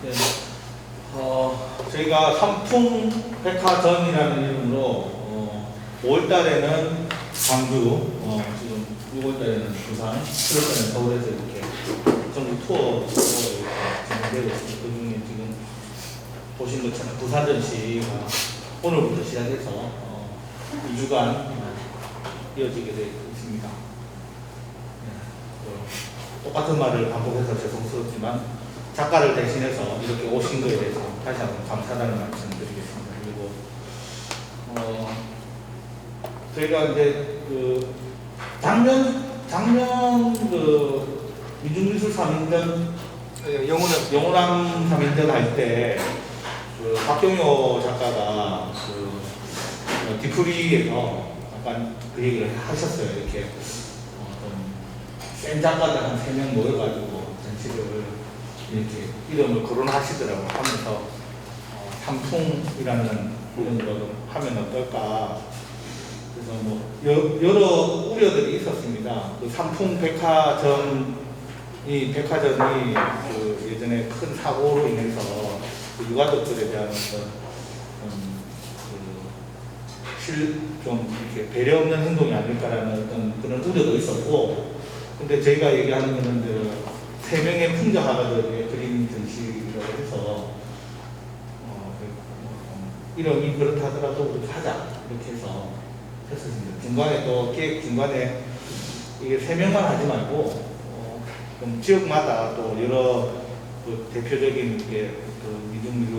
네. 저희가 삼풍백화점이라는 이름으로 5월달에는 광주, 지금 6월달에는 부산, 7월달에는 서울에서 이렇게 전국 투어로 이렇게 진행되고 있습니다. 그중에 지금 보신 것처럼 부산 전시가 오늘부터 시작해서 2주간 이어지게 되어 있습니다. 네. 똑같은 말을 반복해서 죄송스럽지만 작가를 대신해서 이렇게 오신 것에 대해서 다시 한번 감사하다는 말씀을 드리겠습니다. 그리고 저희가 이제 그 작년 그 민중미술 3인전 영호남 3인전 할 때 그 박경효 작가가 그 디프리에서 약간 그 얘기를 하셨어요. 이렇게 센 작가들 한 3명 모여가지고 전시를 이렇게 이름을 거론하시더라고요. 하면서 삼풍이라는 이름으로 하면 어떨까. 그래서 뭐 여러 우려들이 있었습니다. 그 삼풍백화점이 그 예전에 큰 사고로 인해서 그 유가족들에 대한 좀 이렇게 배려 없는 행동이 아닐까라는 어떤 그런 우려도 있었고, 근데 저희가 얘기하는 거는 세 명의 풍자 화가들의 그림 전시라고 해서 이름이 그렇다 하더라도 우리 하자 이렇게 해서 했었습니다. 중간에 또 계획 중간에 이게 세 명만 하지 말고 좀 지역마다 또 여러 그 대표적인 그 미중미술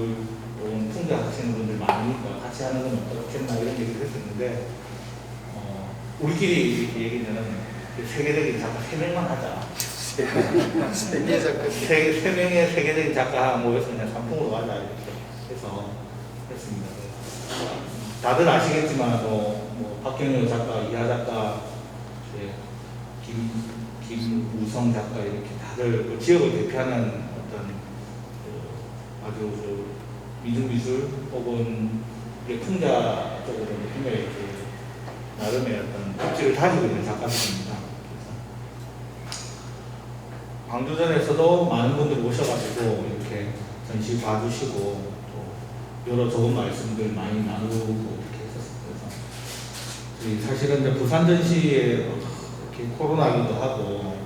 또는 풍자 하시는 분들 많으니까 같이 하는 건 어떻겠나 이런 얘기를 했었는데 우리끼리 이렇게 얘기는 세계적인 작가 3명만 하자. 세 명의 세계적인 작가 모여서 그냥 삼풍으로 가자 이렇게 해서 했습니다. 다들 아시겠지만 뭐 박경효 작가, 이하 작가, 김우성 작가 이렇게 다들 그 지역을 대표하는 어떤 아주 미중미술 혹은 풍자 쪽으로 굉장히 나름의 어떤 복지를 다지고 있는 작가들입니다. 광주전에서도 많은 분들이 오셔가지고 이렇게 전시 봐주시고 또 여러 좋은 말씀들 많이 나누고 이렇게 했었어요. 사실은 이제 부산 전시에 이렇게 코로나기도 하고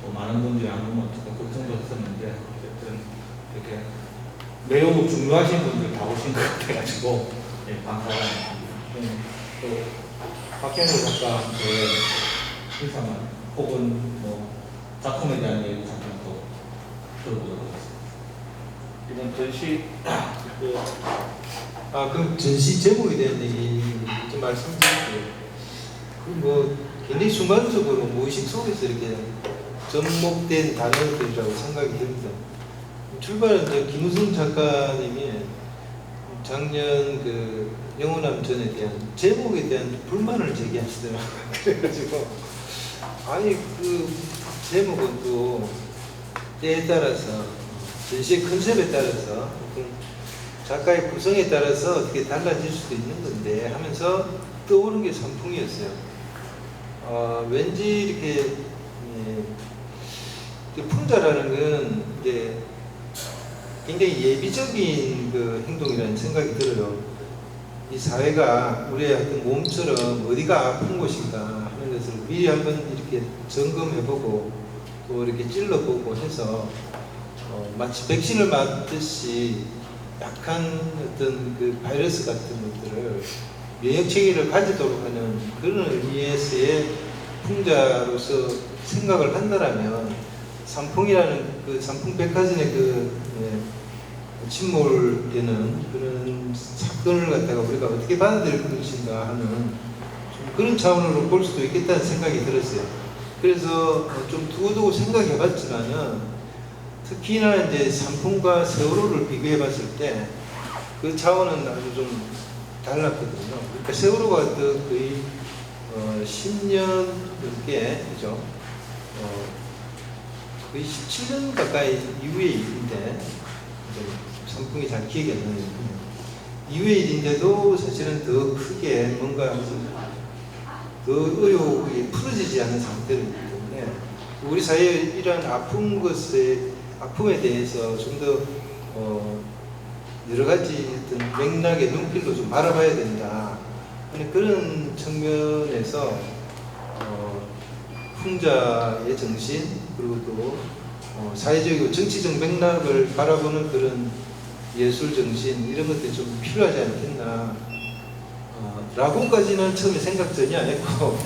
또 많은 분들이 안 오면 조금 걱정도 했었는데 어쨌든 이렇게 매우 중요하신 분들 다 오신 것 같아가지고 감사합니다. 또 박경효 작가의 인사만 혹은 뭐 작품에 대한 얘기 잠깐 또 들어보도록 하겠습니다. 이번 전시 그럼 전시 제목에 대한 얘기 좀 말씀드릴게요. 뭐 굉장히 순간적으로 무의식 속에서 이렇게 접목된 단어들이라고 생각이 듭니다. 출발은 이제 김우성 작가님이 작년 그 영호남전에 대한 제목에 대한 불만을 제기하시더라고요. 그래가지고 아니 그 제목은 또 때에 따라서 전시의 컨셉에 따라서 작가의 구성에 따라서 어떻게 달라질 수도 있는 건데 하면서 떠오른 게 삼풍이었어요. 왠지 이렇게 풍자라는 건 이제 굉장히 예비적인 그 행동이라는 생각이 들어요. 이 사회가 우리의 어떤 몸처럼 어디가 아픈 곳인가 하는 것을 미리 한번 이렇게 점검해보고 또 이렇게 찔러보고 해서 마치 백신을 맞듯이 약한 어떤 그 바이러스 같은 것들을 면역 체계를 가지도록 하는 그런 의미에서의 풍자로서 생각을 한다라면 삼풍이라는 그 삼풍백화점의 침몰되는 그런 사건을 갖다가 우리가 어떻게 받아들일 것인가 하는 좀 그런 차원으로 볼 수도 있겠다는 생각이 들었어요. 그래서 좀 두고두고 생각해봤지만은 특히나 이제 삼풍과 세월호를 비교해봤을 때 그 차원은 아주 좀 달랐거든요. 그러니까 세월호가 거의 10년 넘게 그죠? 거의 17년 가까이 이후의 일인데 삼풍이 잘 기억이 안 나요. 이후의 일인데도 사실은 더 크게 뭔가 더 의혹이 풀어지지 않은 상태이기 때문에 우리 사회의 이러한 아픔에 대해서 좀 더 여러 가지 어떤 맥락의 눈길로 좀 바라봐야 된다. 그런 측면에서 풍자의 정신 그리고 또 사회적이고 정치적 맥락을 바라보는 그런 예술 정신 이런 것들이 좀 필요하지 않겠나 라고까지는 처음에 생각 전혀 안 했고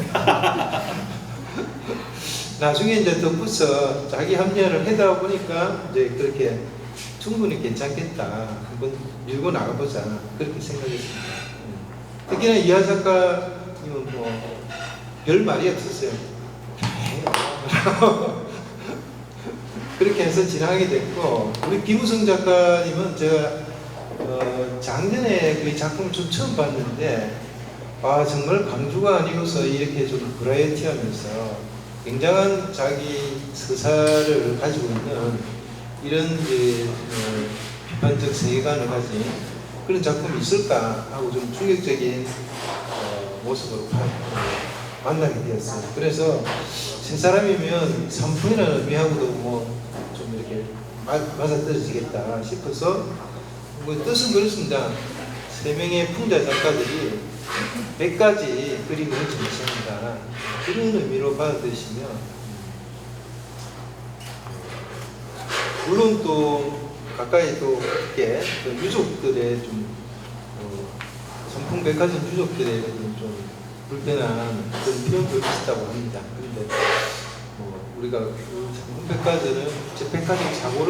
나중에 이제 덧붙여 자기 합리화를 하다 보니까 이제 그렇게 충분히 괜찮겠다 한번 밀고 나가보자 그렇게 생각했습니다. 특히나 이하 작가님은 뭐 별 말이 없었어요. 그렇게 해서 진행하게 됐고 우리 김우성 작가님은 제가 작년에 그 작품을 좀 처음 봤는데 정말 강주가 아니고서 이렇게 좀 버라이어티하면서 굉장한 자기 서사를 가지고 있는 이런 이제 비판적 세계관을 가진 그런 작품이 있을까 하고 좀 충격적인 모습으로 만나게 되었어요. 그래서 세 사람이면 산풍이라는 의미하고도 뭐 좀 이렇게 맞아떨어지겠다 싶어서 뭐 뜻은 그렇습니다. 세 명의 풍자 작가들이 100가지 그림을 전시한다. 그런 의미로 받아들이시면 물론 또 가까이 또 이렇게 유족들의 좀 선풍백화점 유족들의 좀 불편한 그런 표현도 있다고 합니다. 그런데 우리가 그 선풍백화점은 백화점 사고를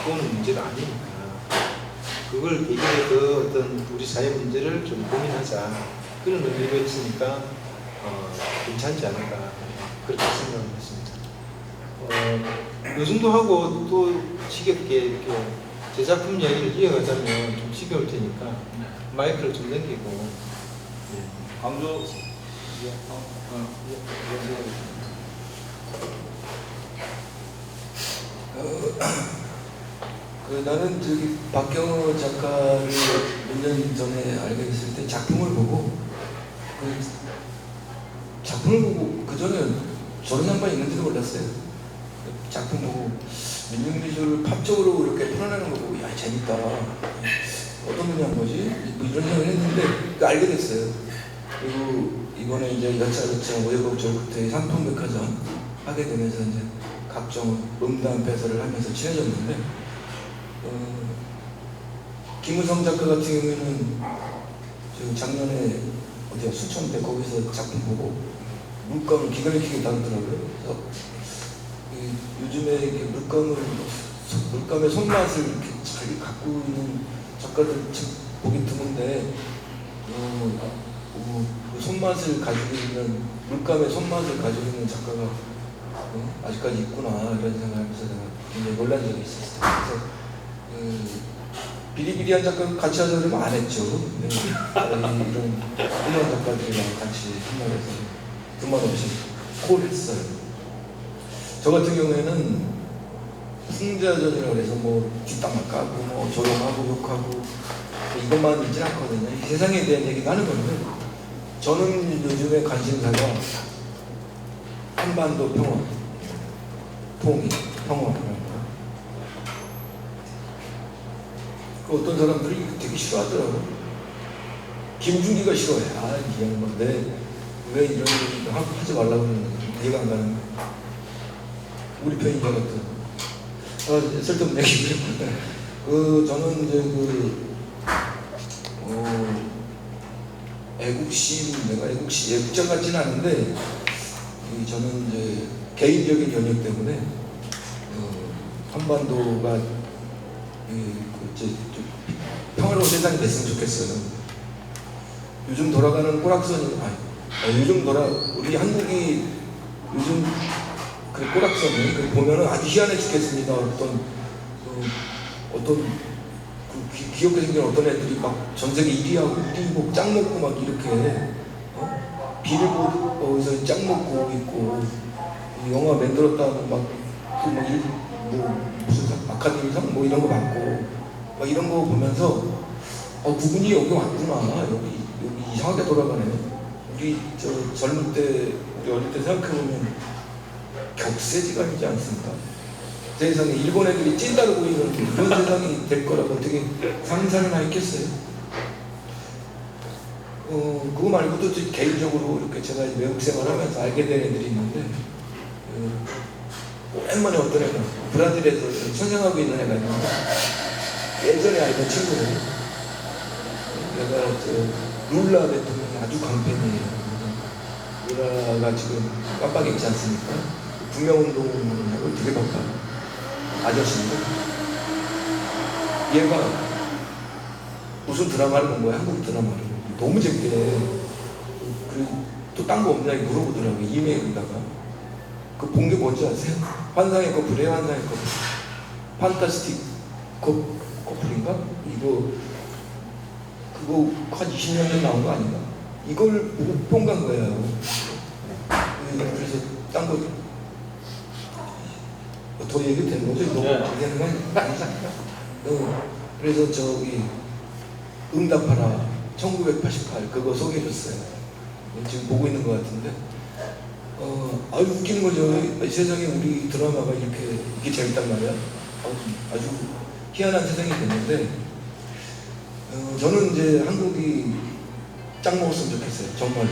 보는 문제가 아니니까 그걸 계기로 어떤 우리 사회 문제를 좀 고민하자 그런 의미가 있으니까 괜찮지 않을까 그렇게 생각을 했습니다. 요즘도 하고 또 지겹게 이렇게 제 작품 이야기를 이어가자면 좀 지겨울 테니까 마이크를 좀 넘기고 광주 나는 저기 박경호 작가를 몇 년 전에 알게 됐을 때 작품을 보고 그 전에 저런 양반이 있는지도 몰랐어요. 작품 보고 민중미술을 팝적으로 이렇게 풀어내는 거 보고 야 재밌다. 어떤 분이 한 거지? 뭐 이런 생각을 했는데 알게 됐어요. 그리고 이번에 이제 여차저차 우여곡절 끝에 삼풍백화점 하게 되면서 이제 각종 음담 배설을 하면서 친해졌는데 김우성 작가 같은 경우에는 저 작년에 어디야 수천대 거기서 작품 보고 물감을 기가 막히게 다루더라고요. 그래서 요즘에 이렇게 물감의 손맛을 이렇게 잘 갖고 있는 작가들 참 보기 드문데 그 손맛을 가지고 있는 물감의 손맛을 가지고 있는 작가가 아직까지 있구나 이런 생각하면서 내가 굉장히 놀란 적이 있었어요. 그래서 비리비리한 작가 같이 하자 그러면 안 했죠. 이런 훌륭한 작가들이랑 같이 한말에서 두말 없이 콜 했어요. 저 같은 경우에는 풍자전이라고 해서 뭐 뒷담화 까고 뭐 조롱하고 욕하고 이것만 있진 않거든요. 이 세상에 대한 얘기가 하는 건데 저는 요즘에 관심사가 한반도 평화, 통일, 평화 어떤 사람들이 되게 싫어하더라고요. 김준기가 싫어해. 이 양반인데 왜 이런 얘기 하지 말라고 그러는 거지? 이해가 안 가는 거야. 우리 편인 줄 알았더니 쓸데없는 얘기고요. 저는 이제 내가 애국자 같지는 않은데 저는 이제 개인적인 연역 때문에 한반도가 평화로운 세상이 됐으면 좋겠어요. 요즘 돌아가는 꼬락선이 우리 한국이 요즘 그 꼬락선이 보면은 아주 희한해 죽겠습니다. 귀엽게 생긴 어떤 애들이 막 전 세계 1위하고 1위고 짱 먹고 막 이렇게 빌보드에서 짱 먹고 있고 영화 만들었다고 무슨 아카데미상 뭐 이런 거 받고 막 이런 거 보면서 그분이 여기 왔구나. 여기 이상하게 돌아가네. 우리 젊을 때 우리 어릴 때 생각해보면 격세지감이지 않습니까? 세상에 일본 애들이 찐따로 보이는 그런 세상이 될 거라고 어떻게 상상이나 했겠어요? 그거 말고도 개인적으로 이렇게 제가 외국 생활하면서 알게 된 애들이 있는데 오랜만에 어떤 애가 브라질에서 선생하고 있는 애가 있는데 예전에 알던 친구를 내가 룰라 대통령이 아주 강팬이에요. 룰라가 지금 깜빡이 있지 않습니까? 분명운동하고 되게 바빠요. 아저씨인데 얘가 무슨 드라마를 본 거야? 한국 드라마를. 너무 재밌게 그리고 또 딴 거 없냐 물어보더라고요. 이메일에다가. 그 본 게 뭔지 아세요? 환상의 커플이에요. 환상의 커플. 판타스틱 커플인가? 이거 그거 한 20년 전 나온 거 아닌가? 이걸 보고 뿅간 거예요. 그래서 딴 거 더 얘기 되는 거죠? 너무 얘기하는 건 아니지. 그래서 저기 응답하라 1988 그거 소개해줬어요. 지금 보고 있는 것 같은데 아주 웃기는 거죠. 세상에 우리 드라마가 이렇게 재밌단 말이야. 아주 희한한 세상이 됐는데 저는 이제 한국이 짱 먹었으면 좋겠어요. 정말.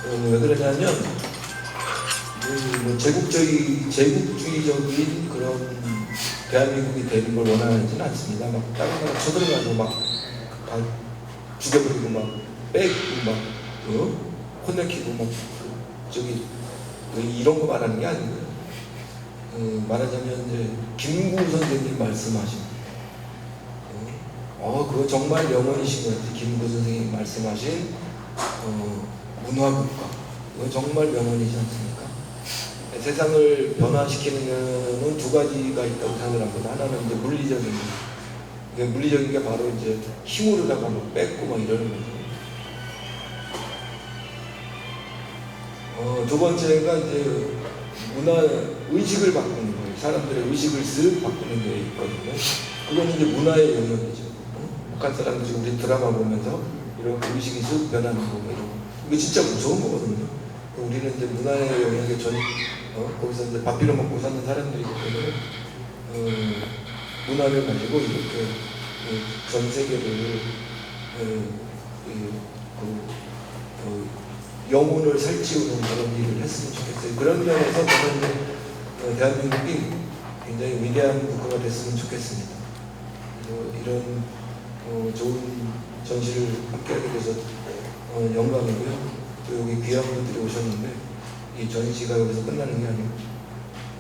왜 그러냐면 뭐 제국주의적인 그런 대한민국이 되는 걸 원하지는 않습니다. 막 다른 나라 쳐들어가서 막 죽여버리고 막 빼고 막 혼내키고 막 저기 이런 거 말하는 게 아니고요. 말하자면 이제 김구 선생님 말씀하신 그거 정말 명언이신 것 같아요. 김구 선생님 말씀하신 문화국가 그거 정말 명언이지 않습니까? 세상을 변화시키는 것은 두 가지가 있다고 생각을 합니다. 하나는 이제 물리적인 거. 물리적인 게 바로 이제 힘으로다가 막 뺏고 막 이러는 거죠. 두 번째가 이제 문화 의식을 바꾸는 거예요. 사람들의 의식을 쓱 바꾸는 게 있거든요. 그건 이제 문화의 영역이죠. 북한 사람들이 우리 드라마 보면서 이렇게 의식이 쓱 변하는 거 이런 거. 이게 진짜 무서운 거거든요. 우리는 이제 문화의 영역에 거기서 이제 밥 빌어 먹고 사는 사람들이기 때문에 문화를 가지고 이렇게 전 세계를 영혼을 살찌우는 그런 일을 했으면 좋겠어요. 그런 면에서 저는 이제 대한민국이 굉장히 위대한 국가가 됐으면 좋겠습니다. 이런 좋은 전시를 함께하게 돼서 영광이고요. 또 여기 귀한 분들이 오셨는데 이 전시가 여기서 끝나는 게 아니고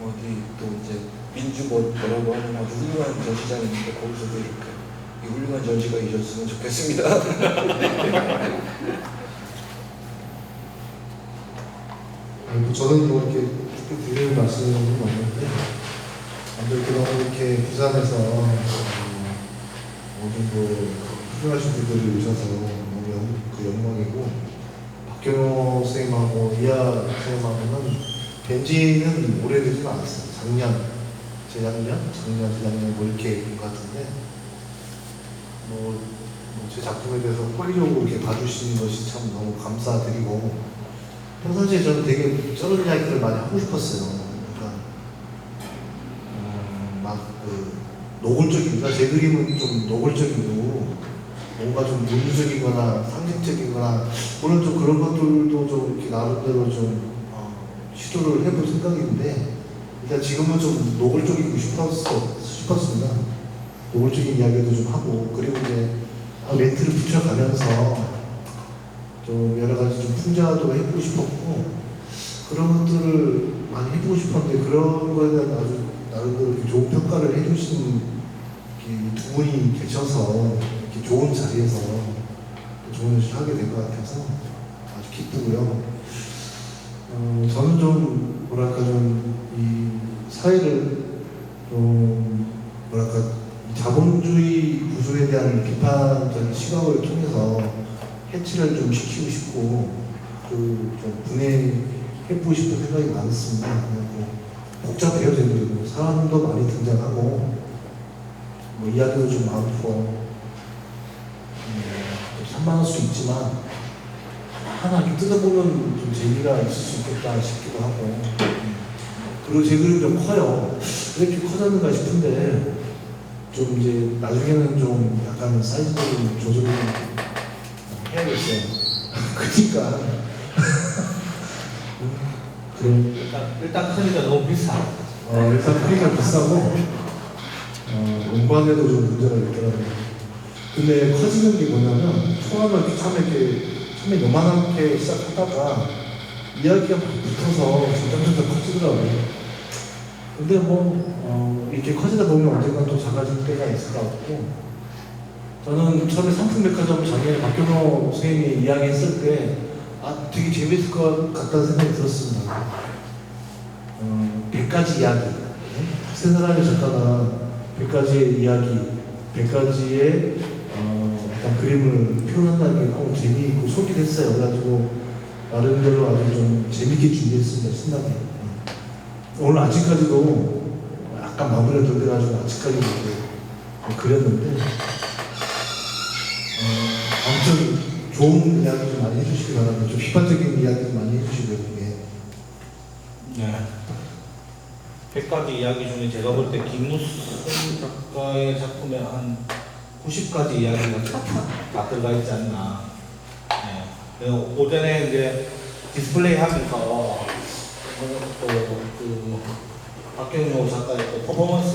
어디 또 이제 민주 뭐라고 하는 아주 훌륭한 전시장이 있는데 거기서도 이렇게 이 훌륭한 전시가 있었으면 좋겠습니다. 저는 뭐 이렇게 드릴 말씀은 없는데 아무래도 그동안 이렇게 부산에서 모든 훌륭하신 분들이 오셔서 너무 영광이고 박경호 선생님하고 이하 선생님하고는 뵌지는 오래되지는 않았어요. 작년, 재작년 뭐 이렇게 본 것 같은데 제 작품에 대해서 호의적으로 이렇게 봐주시는 것이 참 너무 감사드리고 평상시에 저는 되게 저런 이야기들을 많이 하고 싶었어요. 그러니까 노골적이니까 제 그림은 좀 노골적이고 뭔가 좀 문주적이거나 상징적이거나 오늘 좀 그런 것들도 좀 이렇게 나름대로 좀 시도를 해볼 생각인데 일단 지금은 좀 노골적이고 싶었습니다. 노골적인 이야기도 좀 하고 그리고 이제 멘트를 붙여가면서 좀 여러 가지 좀 풍자도 해보고 싶었고 그런 것들을 많이 해보고 싶었는데 그런 거에 대한 아주 나름대로 이렇게 좋은 평가를 해주신 두 분이 계셔서 이렇게 좋은 자리에서 좋은 일을 하게 된 것 같아서 아주 기쁘고요. 저는 좀 이 사회를 좀 자본주의 구조에 대한 비판적인 시각을 통해서 해치를 좀 시키고 싶고 좀 분해해보고 싶은 생각이 많습니다. 복잡해요. 저희도 사람도 많이 등장하고 이야기도 좀 많고 산만할 수 있지만 하나 좀 뜯어보면 좀 재미가 있을 수 있겠다 싶기도 하고 그리고 제 그림이 좀 커요. 왜 이렇게 커졌는가 싶은데 좀 이제 나중에는 좀 약간 사이즈를 좀 조절을 해야겠어요. 그러니까 그럼 일단 크니까 너무 비싸. 일단 크기가 비싸고 용광에도 좀 문제가 있더라고요. 근데 커지는 게 뭐냐면 처음에 요만하게 시작하다가 이야기가 막 붙어서 점점 커지더라고요. 근데 이렇게 커지다 보면 언젠가 또 작아질 때가 있을 것 같고, 저는 처음에 상품백화점 작년에 박경호 선생님이 이야기했을 때 되게 재밌을 것 같다는 생각이 들었습니다. 100가지 이야기. 세 사람의 작가가 100가지의 이야기, 100가지의 어떤 그림을 표현한다는 게 너무 재미있고 소기를 했어요. 그래가지고 나름대로 아주 좀 재밌게 준비했습니다. 신나게. 오늘 아직까지도 약간 마무리가 덜 돼가지고 아직까지 이렇게 그렸는데 아무튼 좋은 이야기 좀 많이 해주시기 바랍니다. 좀 비판적인 이야기 좀 많이 해주시고요. 네. 100가지 이야기 중에 제가 볼 때 김무순 작가의 작품에 한 90가지 이야기가 다 들어가 있지 않나. 네. 그래서 오전에 이제 디스플레이 하면서 또 박경호 작가의 또 퍼포먼스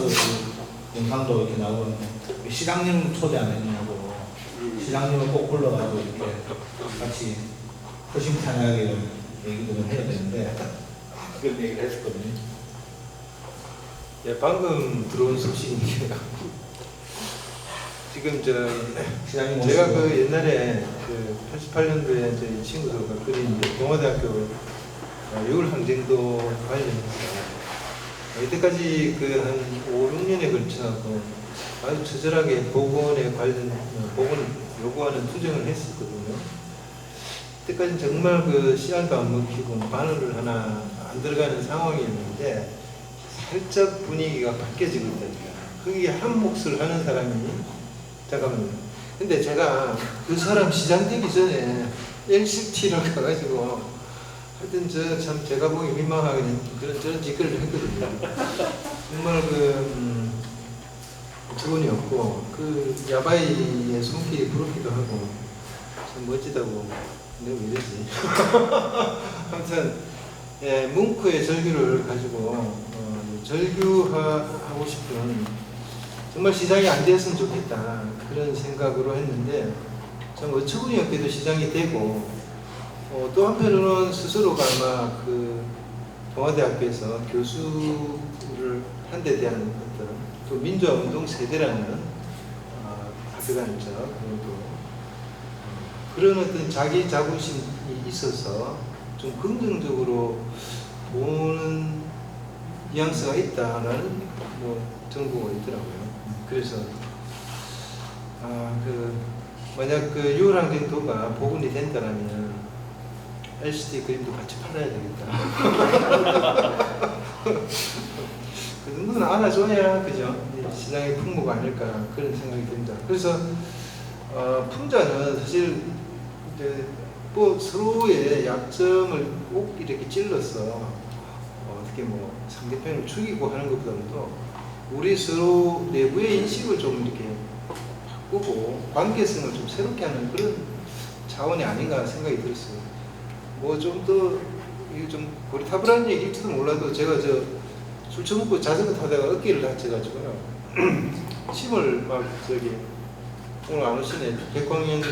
영상도 이렇게 나오는데 시장님 초대 안 했냐고, 시장님을 꼭 불러가지고 이렇게 같이 허심탄회하게 얘기도 좀 해야 되는데 그런 얘기를 했었거든요. 예, 방금 들어온 소식인데요. 지금 시장님 제가 오시고. 그 옛날에 그 88년도에 저희 친구들과 그린 동아대학교 6월 항쟁도 관련해서 이때까지 그 한 5, 6년에 걸쳐서 아주 처절하게 복원에 관련 복원 요구하는 투쟁을 했었거든요. 그때까지 정말 그 씨알도 안 먹히고 바늘을 하나 안 들어가는 상황이었는데 살짝 분위기가 바뀌어지고 있다니까. 거기에 한 몫을 하는 사람이 잠깐만요. 근데 제가 그 사람 시장 되기 전에 LCT를 가가지고 하여튼 참 제가 보기 민망하게 저런 짓거리를 했거든요. 정말 직원이었고 그 야바이의 손길이 부럽기도 하고 참 멋지다고 내가 왜 이러지? 아무튼 예, 뭉크의 절규를 가지고 절규하고 싶은 정말 시장이 안 됐으면 좋겠다 그런 생각으로 했는데 참 어처구니 없게도 시장이 되고 또 한편으로는 스스로가 아마 그 동아대학교에서 교수를 한 데 대한 어떤 또 민주화운동 세대라는 학교가 있죠. 그런 어떤 자기 자부심이 있어서 좀 긍정적으로 보는 뉘앙스가 있다라는 정보가 있더라고요. 그래서 만약 그 6월 항쟁도가 복원이 된다면 LCD 그림도 같이 팔아야 되겠다. 그 정도는 알아줘야 그죠? 시장의 풍모가 아닐까 그런 생각이 듭니다. 그래서 풍자는 사실 이제 서로의 약점을 꼭 이렇게 찔러서 어떻게 상대편을 죽이고 하는 것보다도 우리 서로 내부의 인식을 좀 이렇게 바꾸고 관계성을 좀 새롭게 하는 그런 차원이 아닌가 생각이 들었어요. 좀 더 좀 고리타분한 얘기일지도 몰라도 제가 술 처먹고 자전거 타다가 어깨를 다쳐가지고요. 침을 막 오늘 안 오시네. 백광현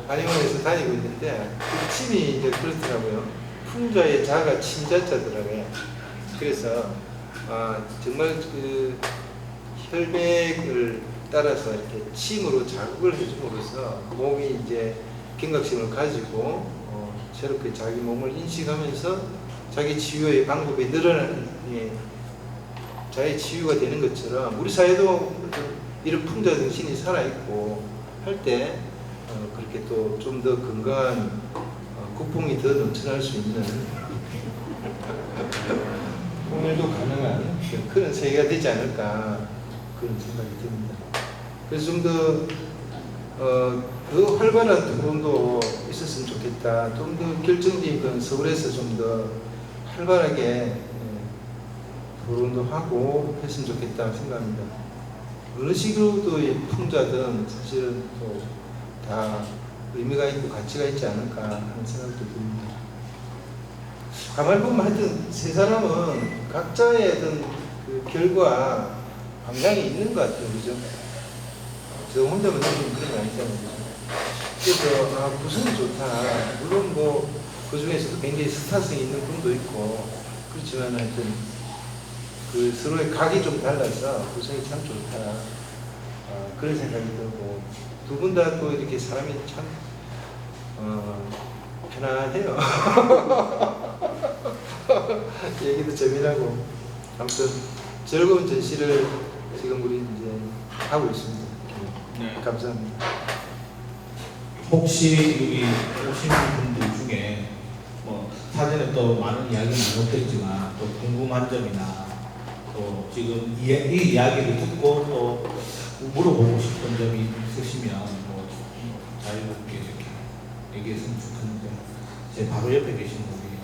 한의원에서 다니고 있는데 그 침이 이제 그렇더라고요. 풍자의 자가 침자자더라고요. 그래서 정말 그 혈맥을 따라서 이렇게 침으로 자극을 해줌으로써 몸이 이제 경각심을 가지고 새롭게 자기 몸을 인식하면서 자기 치유의 방법이 늘어나는 자기 치유가 되는 것처럼 우리 사회도 이런 풍자 정신이 살아있고 할 때 그렇게 또 좀 더 건강한 국뽕이 더 넘쳐날 수 있는 오늘도 가능한 그런 세계가 되지 않을까 그런 생각이 듭니다. 그래서 좀 더 활발한 토론도 있었으면 좋겠다. 좀 더 결정적인 건 서울에서 좀 더 활발하게 토론도 하고 했으면 좋겠다 생각합니다. 어느 식으로도 풍자든 사실은 또 다 의미가 있고 가치가 있지 않을까 하는 생각도 듭니다. 가만히 보면 하여튼 세 사람은 각자의 어떤 그 결과 방향이 있는 것 같아요. 그죠? 저 혼자만 생기는 그런 게 아니잖아요. 그죠? 그래서 구성이 좋다. 물론 뭐 그 중에서도 굉장히 스타성이 있는 분도 있고 그렇지만 하여튼 그 서로의 각이 좀 달라서 구성이 참 좋다. 그런 생각이 들고 두 분 다 또 이렇게 사람이 참 편안해요. 얘기도 재미나고 아무튼 즐거운 전시를 지금 우리 이제 하고 있습니다. 네. 감사합니다. 혹시 여기 오신 분들 중에 뭐 사전에 또 많은 이야기는 나눴겠지만 또 궁금한 점이나 또 지금 이 이야기를 듣고 또 물어보고 싶은 점이 있으시면 뭐 자유롭게 이렇게 얘기했으면 좋겠는데 제 바로 옆에 계신 분이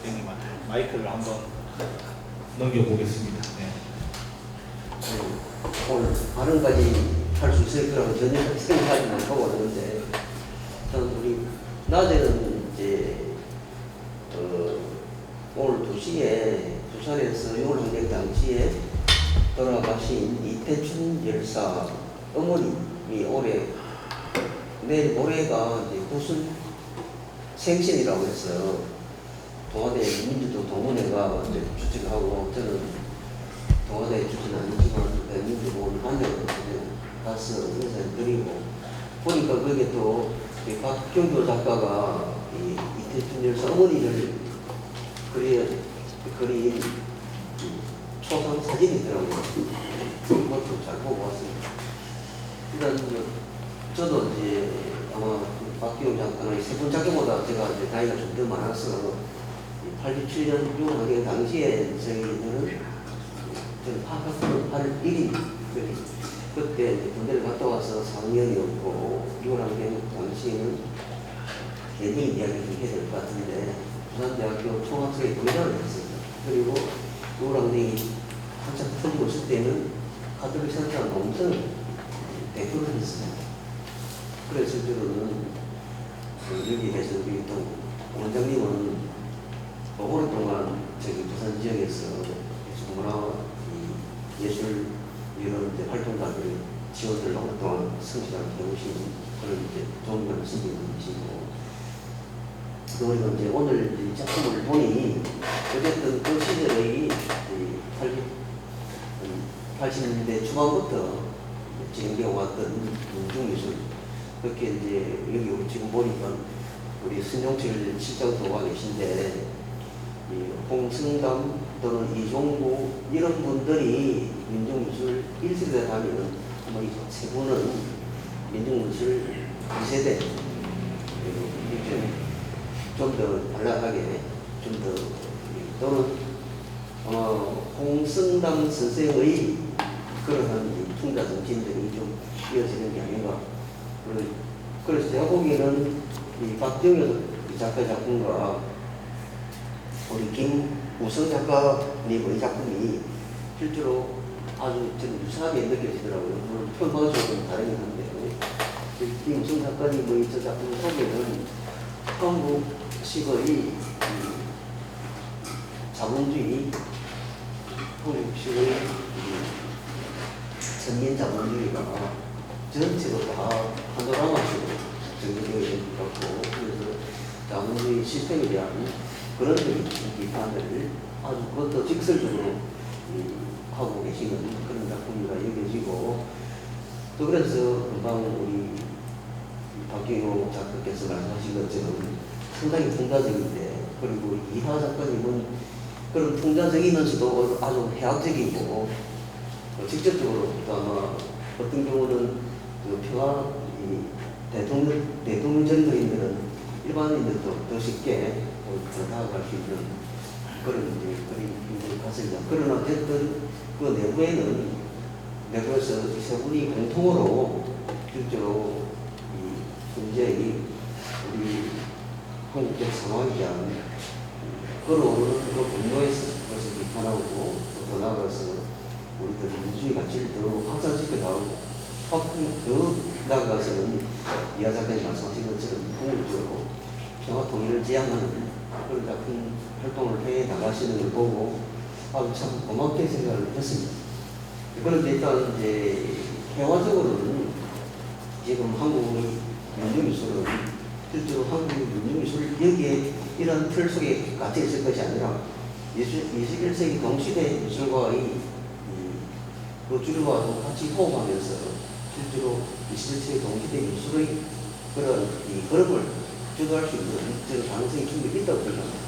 선생님한테 마이크를 한번 넘겨보겠습니다. 네. 오늘 발언까지 할 수 있을 거라고 전혀 생각하지 못하고 왔는데, 저는 우리 낮에는 이제 오늘 2시에 부산에서 6월 항쟁 당시에 돌아가신 이태춘 열사 어머님이 올해 내일 모레가 이제 구순 생신이라고 해서 동아대 민주도 동문회가 이제 주최하고 저는 동아대 주최는 아니지만 민주보훈 관여를 가서 인사를 드리고 보니까 그게 또 박경교 작가가 이 이태춘 열사 어머니를 그린 초상 사진이 있더라고요. 그것도 잘 보고 왔습니다. 일단 저도 이제 아마 박기용 작가의 세분 작가보다 제가 이제 나이가 좀 더 많아서 87년 6월 항쟁 당시에 저희들은 파학학부 81인 그때 군대를 갔다 와서 4학년이었고 6월 항쟁 당시에는 개인 이야기를 좀 해야 될 것 같은데 부산대학교 총학생회 동의장을 했습니다. 그리고 6월 항쟁이 한참 터지고 있을 때는 가톨릭 센터 농성 대표를 했습니다. 그래서 저는 여기에서 우리 또 원장님은 오랫동안 저기 부산 지역에서 문화 예술 이런 활동가들 지원을 오랫동안 성실하게 해오신 그런 이제 존경하는 선생님이시고 그리고 이제 오늘 이 작품을 보니 어쨌든 그 시절의 80년대 초반부터 진행되어 왔던 민중미술 그렇게 이제 여기 우리 지금 보니까 우리 신종철 실장도 와 계신데 이 홍승담 또는 이종구 이런 분들이 민중미술 1세대 하면 아마 이 세 분은 민중미술 2세대 좀 더 발랄하게 좀 더 또는 홍승담 선생의 그러한 풍자 정신들이 좀 이어지는 게 아닌가. 그래서 제가 보기에는 이 박정현 작가 작품과 우리 김우성 작가님의 작품이 실제로 아주 좀 유사하게 느껴지더라고요. 물론 표현방식은 좀 다르긴 한데 김우성 작가님의 저 작품 속에는 한국식의 자본주의, 한국식의 천년 자본주의가 전체로 다 파노라마식으로 정리되어 있는 것 같고 그래서 자본주의 시스템에 대한 그런 비판을 아주 그것도 직설적으로 하고 계시는 그런 작품이라 여겨지고 또 그래서 금방 우리 박경호 작가께서 말씀하신 것처럼 상당히 풍자적인데 그리고 이하 작가님은 그런 풍자적이면서도 아주 해학적이고 직접적으로 또 아마 어떤 경우는 그 평화 대통령 전도인들은 일반인들도 더 쉽게 다가갈 수 있는 그런 그림을 갔습니다. 그러나 어쨌든 그 내부에서 세 분이 공통으로 실제로 이 현재의 우리 한국적 상황에 대한 걸어오는 그 분노에서 그것을 비판하고 또 더 나아가서 우리들 민주주의 가치를 더 확산시켜 나가고 더 나아가서는 이하 작가님 말씀하신 것처럼 궁극적으로 평화 통일을 지향하는 그런 작품 활동을 해 나가시는 걸 보고 아주 참 고맙게 생각을 했습니다. 그런데 일단 이제 평화적으로는 지금 한국의 민주미술은 실제로 한국의 민주미술 여기에 이런 틀 속에 갇혀 있을 것이 아니라 21세기 동시대 미술과의 그 주류와도 같이 호흡하면서 실제로 21세기 동시대 미술의 그런 이 걸음을 주도할 수 있는 저는 가능성이 충분히 있다고 생각합니다.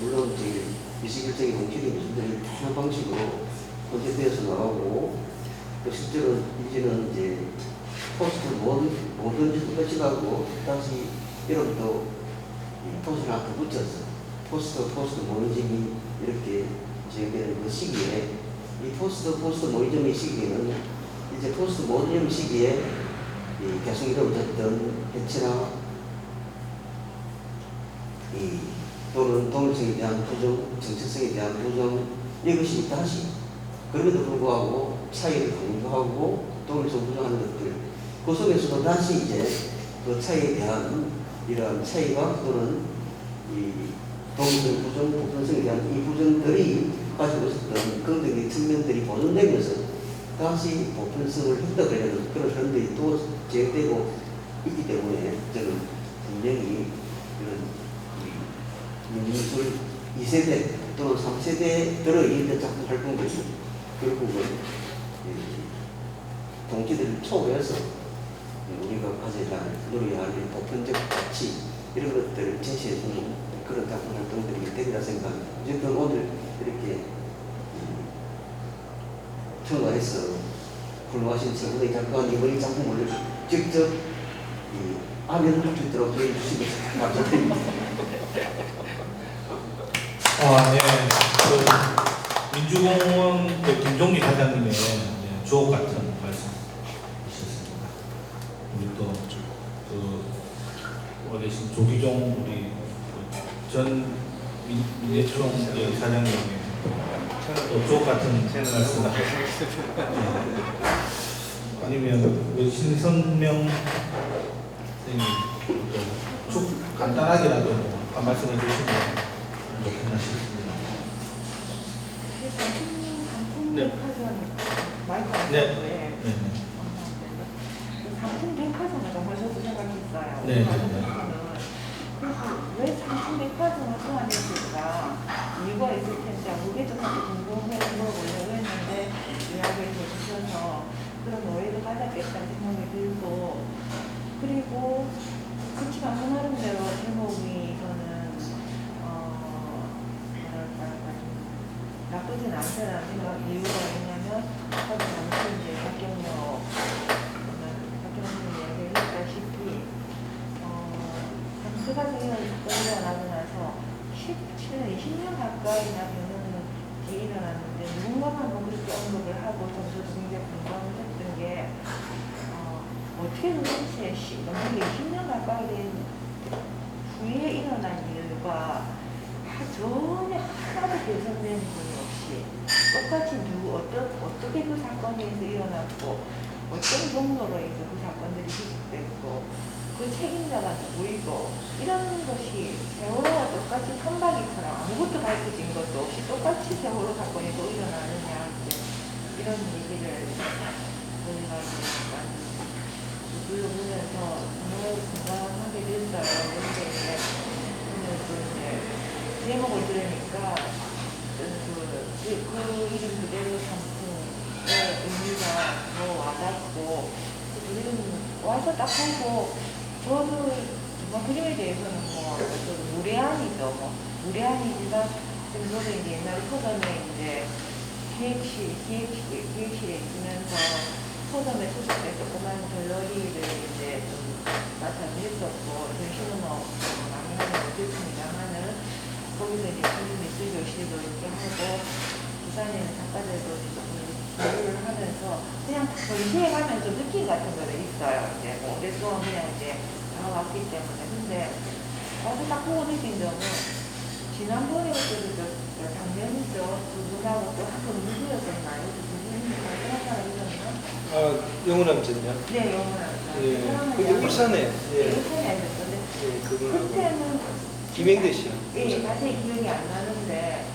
물론 이제 21세기 동시대 미술들이 다양한 방식으로 콘셉트에서 나가고 또 실제로 이제는 이제 포스트 뭐든지 똑같이 가고 다시 이런 또 포스트를 하나 더 붙였어. 포스트 모니즘이 이렇게 진행되는 그 시기에 이 포스트 모니즘의 시기에는 이제 포스트 모니즘 시기에 이 계속 이루어졌던 해체나 이 또는 독립성에 대한 부정, 정체성에 대한 부정 이것이 다시 그럼에도 불구하고 차이를 강조하고 독립성 부정하는 것들 그 속에서도 다시 이제 그 차이에 대한 이러한 차이가 또는 이 독립성 부정, 보편성에 대한 이 부정들이 가지고 있었던 긍정의 측면들이 보존되면서 다시 보편성을 획득하려는 그런 현들이 또 제기되고 있기 때문에 저는 분명히 이런 민주미술 2세대 또는 3세대들의 이런 작품 활동들이 결국은 동기들을 초월해서 우리가 가져야 할, 누려야 할 보편적 가치 이런 것들을 제시해주는 그런 작품 활동들이 되리라 생각합니다. 어쨌든 오늘 이렇게 청가해서 훌륭하신 서구대 작가님의 작품을 직접 아면을 할 수 있도록 해주시면 감사드립니다. 네. 그 민주공원 그 김종기 사장님의 주옥 같은 말씀이셨습니다. 우리 또 어디 계신 조기종 우리 전 민예총 사장님의 또 주옥 같은 말씀. 아니면 우리 신선명 선생님 쭉 간단하게라도 한 말씀해 주시면. 네. 네. 상품 백화점을 정말 저도 생각했어요. 네. 그래서 왜 상품 백화점을 소환했을까 이유가 있을 텐데 그게 좀 궁금해서 물어보려고 했는데 이야기를 해주셔서 그런 오해도 받았겠다는 생각이 들고 그리고 그렇지만 그 나름대로 제목이 저는 나쁘진 않다는 생각 이유가 뭐냐면 당시 이제 박경영이 이야기를 했다시피 잠수가 일어나고 나서 17년, 20년 가까이나 변호는 일어났는데 누군가가 뭐 그렇게 언급을 하고 저도 굉장히 공감을 했던 게 어떻게 도대체 20년 가까이 된 후에 일어난 이유가 전혀 하나도 개선된 부분이 없이 똑같이 어떻게 그 사건에서 일어났고 어떤 경로로 해서 그 사건들이 지속됐고 그 책임자가 누구이고 이런 것이 세월호와 똑같이 선박이처럼 아무것도 밝혀진 것도 없이 똑같이 세월호 사건이 또 일어나느냐 이런 얘기를 저희가 보면서 정말 공감하게 됐어요. 그런데 오늘 또 이제 제목을 들으니까 그 이름 그대로 상품의 의미가 더 와닿고 우리는 와서 딱 보고 저도 정말 그림에 대해서는 저도 무례한이죠. 무례한이지만 지금 저도 이제 옛날에 서점에 이제 기획실에 있으면서 서점에 소속돼 조그만 갤러리를 이제 좀 맡아서 했었고 신문업 많이 하는 못했습니다만은 거기서 이제 미술 교실도 이렇게 하고 부산에는 작가들도 교류를 하면서 그냥 전시회 가면 좀 느낌 같은 거도 있어요. 이제 뭐 오랫동안 그냥 이제 나와왔기 때문에 근데 와서 딱 보고 느낀 점은 지난번에 작년이죠. 두 분하고 또 한번 누구였었나요? 두 분이 그런 사람이었나? 영원함 전요? 네, 영원한. 예, 그게 울산에. 예, 울산에 하셨던데 예, 그분하고 그때는 김행대 씨요. 예, 자세히 기억이 안 나는데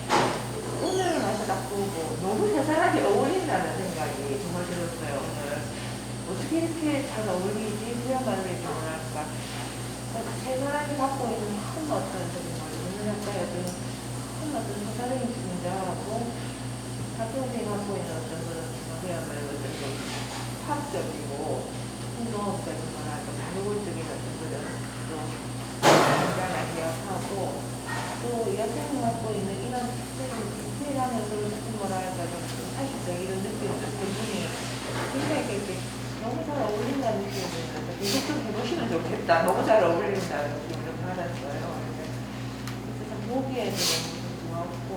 오늘 와서 딱 보고 너무 세 사람이 어울린다는 생각이 정말 들었어요. 오늘 어떻게 이렇게 잘 어울리지? 그야말로 이렇게 뭐랄까 세 사람이 갖고 있는 큰 어떤 문학가의 큰 어떤 서사적인 분자하고 학생들이 갖고 있는 어떤 그야말로 어떤 좀 팝적이고 풍성적인 뭐랄까 자유적인 어떤 그런 좀 분자가 기억하고 또 여성이 갖고 있는 이런 특별하면서 뭐랄까 좀 사실적 이런 느낌도 대분이 굉장히 이렇게 너무 잘 어울린다는 느낌이 들면서 이것 좀 해보시면 좋겠다. 너무 잘 어울린다는 느낌을 받았어요. 그래서 참 보기에도 너무 좋았고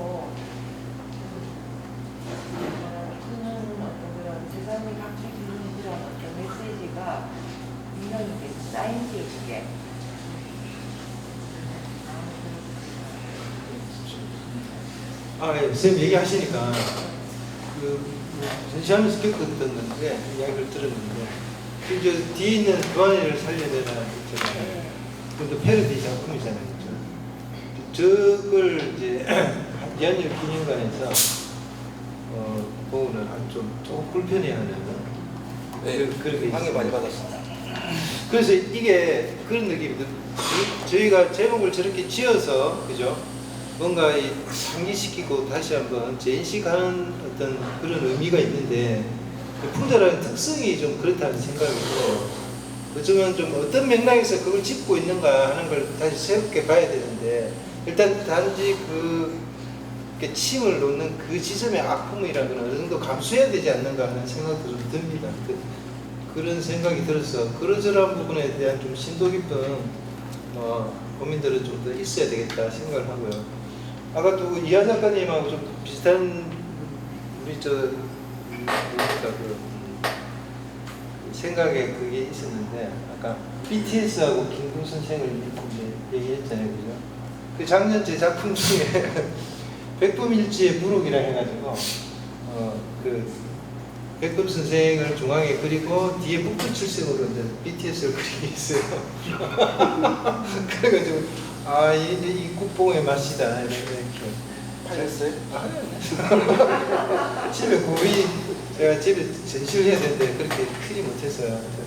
그는 어떤 그런 세상이 바뀌는 그런 어떤 메시지가 분명히 사이언스 있게 예, 선생님 얘기하시니까 전시하면서 겪었던 건데 이야기를 들었는데 저 뒤에 있는 두안이를 살려내라 했잖아요. 그것도 패러디 작품이잖아요. 저걸 이제 한지한일 기념관에서 보고는 조금 불편해하는 네, 그렇게 방해 많이 받았습니다. 그래서 이게 그런 느낌이 저희가 제목을 저렇게 지어서 그죠? 뭔가 상기시키고 다시 한번 재인식하는 어떤 그런 의미가 있는데 풍자라는 특성이 좀 그렇다는 생각이 들어요. 그렇지만 좀 어떤 맥락에서 그걸 짚고 있는가 하는 걸 다시 새롭게 봐야 되는데 일단 단지 그 침을 놓는 그 지점의 아픔이라는 건 어느 정도 감수해야 되지 않는가 하는 생각도 좀 듭니다. 그런 생각이 들어서 그러저러한 부분에 대한 좀 심도 깊은 고민들은 좀 더 있어야 되겠다 생각을 하고요. 아까 또 이하 작가님하고 좀 비슷한 우리 생각에 그게 있었는데 아까 BTS하고 김구 선생을 얘기했잖아요, 그죠? 그 작년 제 작품 중에 백범일지의 부록이라 해가지고 그 백범 선생을 중앙에 그리고 뒤에 북두칠성으로 이제 BTS를 그리게 했어요. 그래가지고 이 국뽕의 맛이다 이렇게 팔렸어요? 집에 고이 제가 집에 전시를 해야 되는데 그렇게 크지 못했어요. 하여튼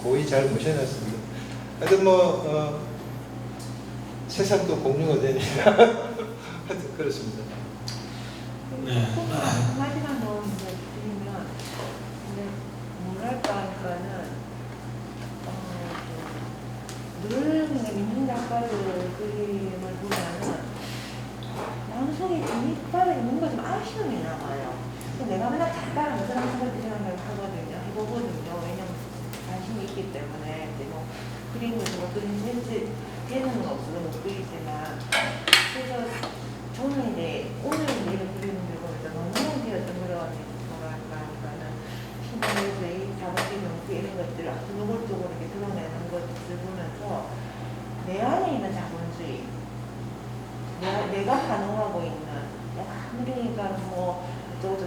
고이 잘 모셔놨습니다. 하여튼 세상도 공유가 되니까 하여튼 그렇습니다. 네. 한마디만 더 드리면, 근데 뭐랄까 하니까는 늘 민중 작가들 그림을 보면은 양성이 재밌다는 뭔가 좀 아쉬움이 남아요. 내가 맨날 작가랑 무슨 생각을 하거든요. 해보거든요. 왜냐면 관심이 있기 때문에 이제 뭐 그림을 뭐 그림 되는 건 없어서 못 그리지만 그래서 저는 이제 오늘 이런 그림을 보면서 너무 되었던 그런 뭐랄까 하니까는 신문에서의 자본주의 정치 이런 것들을 아주 노골적으로 이렇게 드러내는 것을 보면서 내 안에 있는 자본주의 내가 반응하고 있는 그러니까 뭐 저거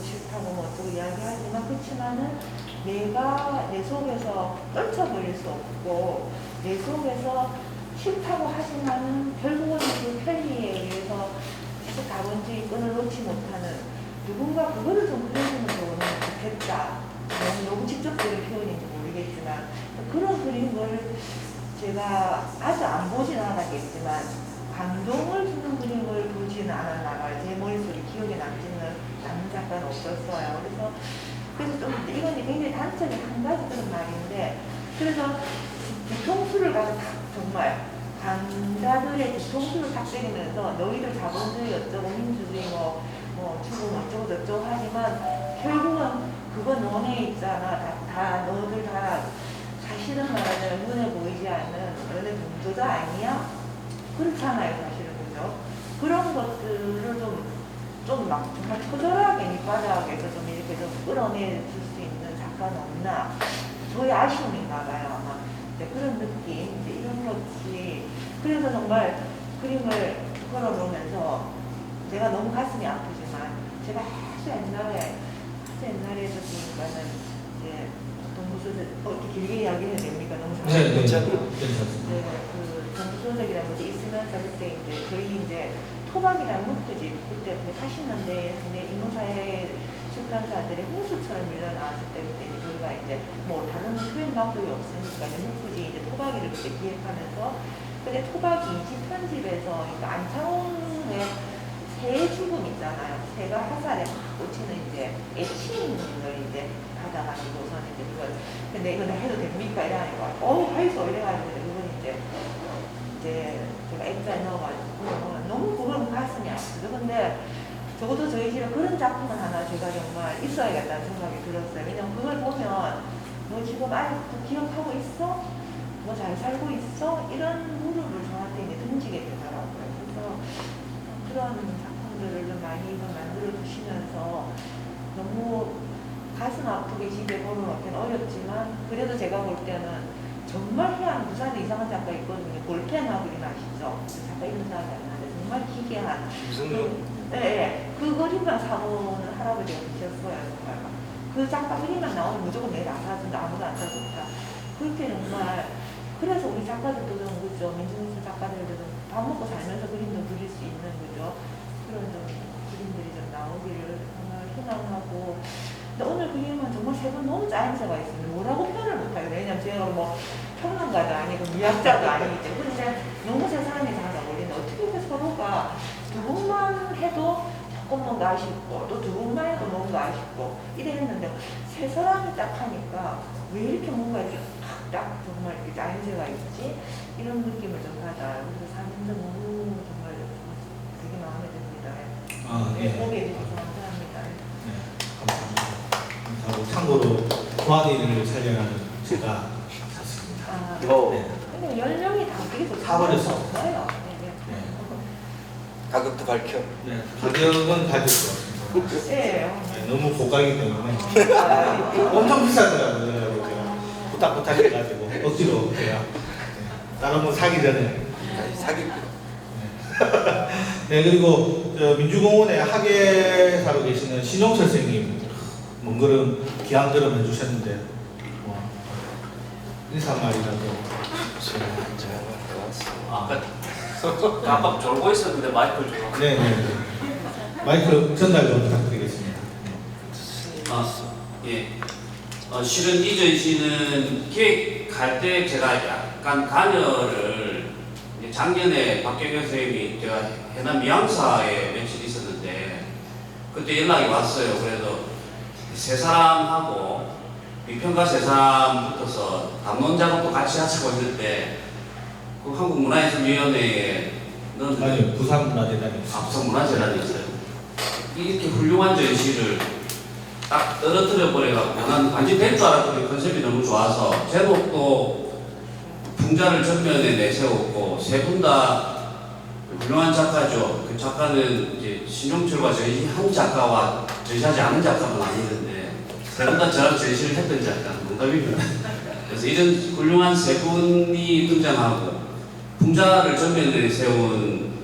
싫다고 뭐 어쩌고 이야기하지만 그렇지만은 내가 내 속에서 떨쳐버릴 수 없고 내 속에서 싫다고 하지만은 결국은 그 편리에 의해서 계속 자본주의 끈을 놓지 못하는 누군가 그거를 좀 그려주면 좋겠다. 너무 직접적인 표현인지 모르겠지만 그런 그림을 제가 아주 안 보진 않았겠지만 감동을 주는 그림을 보지는 않았나봐요. 제 머릿속에 기억에 남는 작가는 없었어요. 그래서 좀 이건 굉장히 단적인 한 가지 그런 말인데 그래서 뒤통수를 가서 정말 강자들의 뒤통수를 딱 때리면서 너희들 자본주의 어쩌고 민주주의 뭐 죽음 어쩌고 저쩌고 하지만 결국은 그건 너네 있잖아. 다 너희들 다 사실은 말하자면 눈에 보이지 않는 너네 문조자 아니야? 그렇잖아요, 사실은. 그죠? 그런 것들을 좀 막 정말 처절하게 밑바닥에서 좀 이렇게 좀 끌어내줄 수 있는 작가는 없나? 저의 아쉬움인가 봐요, 아마. 그런 느낌, 이런 것이. 그래서 정말 그림을 걸어보면서 제가 너무 가슴이 아프지만 제가 아주 옛날에 보니까는 이제 동부소설 이렇게 길게 이야기해도 됩니까? 너무 네, 괜찮아요. 괜찮습니다. 네, 그 동부소설이라는 것이 있으면서 그때 이제 저희 이제 토박이라는 목표집 그때 80년대에 인문사회 출판사들의 홍수처럼 밀려나왔을 때 그때 이제 저희가 이제 뭐 다른 표현 방법이 없으니까 이제 목표지 이제 토박이를 그때 기획하면서 근데 토박이 2집 편집에서 그러니까 안창홍의 새 죽음 있잖아요. 새가 화살에 막 꽂히는 이제 애칭을 이제 받아가지고서는 이제 그걸 근데 이거 해도 됩니까? 이러니까 할수 이래가지고 그건 이제 제가 액자에 넣어가지고 너무 그건 가슴이 아프죠. 근데 적어도 저희 집에 그런 작품은 하나 제가 정말 있어야겠다는 생각이 들었어요. 왜냐면 그걸 보면 너 지금 아직도 기억하고 있어? 너 잘 살고 있어? 이런 무릎을 저한테 이제 던지게 되더라고요. 그래서 그런 작품들을 좀 많이 만들어 주시면서 너무 가슴 아프게 집에 걸어놓기는 어렵지만 그래도 제가 볼 때는 정말 희한 부산에 이상한 작가 있거든요. 볼펜하고 그림 아시죠? 작가 이름 생각이 안 나는데 정말 기괴한 네, 그 그림만 사보는 할아버지가 계셨어요. 정말 그 작가 그림만 나오면 무조건 내일 안 사준다. 아무도 안 사준다. 그렇게 정말 그래서 우리 작가들도 좀 그죠. 민중미술 작가들도 밥 먹고 살면서 그림도 그릴 수 있는 그죠. 그런 좀 그림들이 좀 나오기를 정말 희망하고 근데 오늘 그림은 정말 세 분 너무 짜임새가 있습니다. 뭐라고 표현을 못해요. 왜냐면 제가 뭐 평론가도 아니고 미학자도 아니기 때문에 근데 너무 세 사람이 잘 어울리는데 어떻게 해서 서로가 두 분만 해도 조금 뭔가 아쉽고 또 두 분만 해도 뭔가 아쉽고 이랬는데 세 사람이 딱 하니까 왜 이렇게 뭔가 이렇게 딱 정말 이렇게 짜임새가 있지? 이런 느낌을 좀 받아요. 그래서 사진도 너무 정말 되게 마음에 듭니다. 아, 네, 네. 보게 해주셔서 감사합니다. 네, 감사합니다. 감사하고 참고로 도안이를 촬영하는 제가 샀습니다. 아, 네. 근데 10명이 다 그래서 사버렸어. 없어요. 네. 가격도 밝혀. 네, 가격은 가질 것 같습니다. 네. 네, 너무 고가이기 때문에 아, 엄청 비싸더라고요. 그래서 제가 부탁 해가지고 억지로 제가 다른 분 사기 전에 아니, 사기. 네 그리고 저 민주공원에 학예사로 계시는 신용철 선생님 먼 걸음 귀한 걸음 해주셨는데 뭐 인사말이라도 아까 졸고 있었는데 마이크를 좀. 네네 마이크 전달 좀 부탁드리겠습니다. 예. 실은 이 전시는 기획할 때 제가 약간 관여를 이제 작년에 박경현 선생님이 제가 해남 미양사에 며칠 있었는데 그때 연락이 왔어요. 그래서 세 사람하고 비평가 세 사람 붙어서 담론 작업도 같이 하자고 했는데 그 한국문화예술위원회에 아니 부산문화재단이 부산문화재단이었어요. 이렇게 훌륭한 전시를 딱 떨어뜨려 버려갖고 난 완전 될 줄 알았더니 컨셉이 너무 좋아서 제목도 풍자를 전면에 내세웠고 세 분 다 훌륭한 작가죠. 그 작가는 이제 신용철과 전시한 작가와 전시하지 않은 작가는 아니던데 세 분 다 저랑 전시를 했던 작가 농담입니다. 그래서 이런 훌륭한 세 분이 등장하고 풍자를 전면에 세운